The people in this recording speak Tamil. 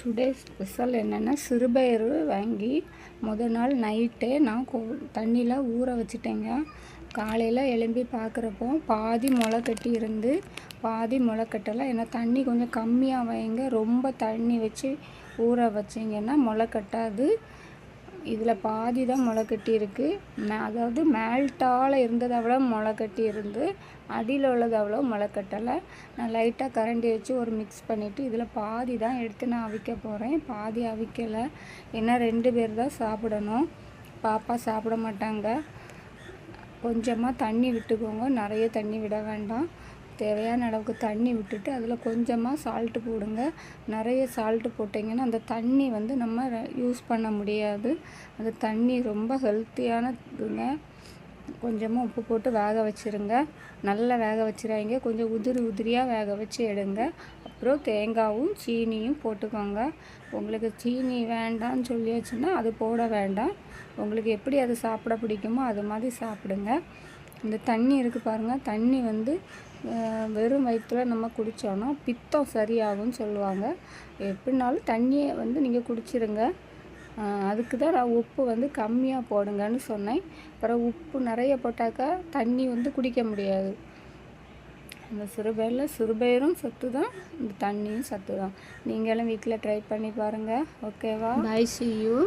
டுடே ஸ்பெஷல் என்னென்னா சிறுபயிறு வாங்கி நாள் நைட்டே நான் தண்ணியில் ஊற வச்சுட்டேங்க. காலையில் எழும்பி பார்க்குறப்போ பாதி முளை கட்டி இருந்து பாதி முளை கட்டலை. ஏன்னா தண்ணி கொஞ்சம் கம்மியாக வைங்க. ரொம்ப தண்ணி வச்சு ஊற வச்சிங்கன்னா முளை கட்டாது. இதில் பாதி தான் முளை கட்டி இருக்குது. அதாவது மேல்டால் இருந்தது அவ்வளோ முளை கட்டி இருந்து அடியில் உள்ளது அவ்வளோ முளை கட்டலை. நான் லைட்டாக கரண்டி வச்சு ஒரு மிக்ஸ் பண்ணிவிட்டு இதில் பாதி தான் எடுத்து நான் அவிக்க போகிறேன். பாதி அவிக்கலை. ஏன்னா 2 பேர் தான் சாப்பிடணும். பாப்பா சாப்பிட மாட்டாங்க. கொஞ்சமாக தண்ணி விட்டுக்கோங்க. நிறைய தண்ணி விட வேண்டாம். தேவையான அளவுக்கு தண்ணி விட்டுட்டு அதில் கொஞ்சமாக சால்ட்டு போடுங்க. நிறைய சால்ட்டு போட்டிங்கன்னா அந்த தண்ணி நம்ம யூஸ் பண்ண முடியாது. அந்த தண்ணி ரொம்ப ஹெல்த்தியானதுங்க. கொஞ்சமாக உப்பு போட்டு வேக வச்சுருங்க. நல்லா வேக வச்சுறாங்க. கொஞ்சம் உதிரியாக வேக வச்சு எடுங்க. அப்புறம் தேங்காயும் சீனியும் போட்டுக்கோங்க. உங்களுக்கு சீனி வேண்டான்னு சொல்லியாச்சுன்னா அது போட வேண்டாம். உங்களுக்கு எப்படி அது சாப்பிட பிடிக்குமோ அது மாதிரி சாப்பிடுங்க. இந்த தண்ணி இருக்குது பாருங்கள். தண்ணி வெறும் வயிற்றில் நம்ம குடித்தோன்னா பித்தம் சரியாகும்னு சொல்லுவாங்க. எப்படினாலும் தண்ணியை நீங்கள் குடிச்சிருங்க. அதுக்கு தான் நான் உப்பு கம்மியாக போடுங்கன்னு சொன்னேன். அப்புறம் உப்பு நிறைய போட்டாக்கா தண்ணி குடிக்க முடியாது. அந்த சிறுபயிரும் சத்து தான், இந்த தண்ணியும் சத்து தான். நீங்களும் வீட்டில் ட்ரை பண்ணி பாருங்கள். ஓகேவா? Bye, see you.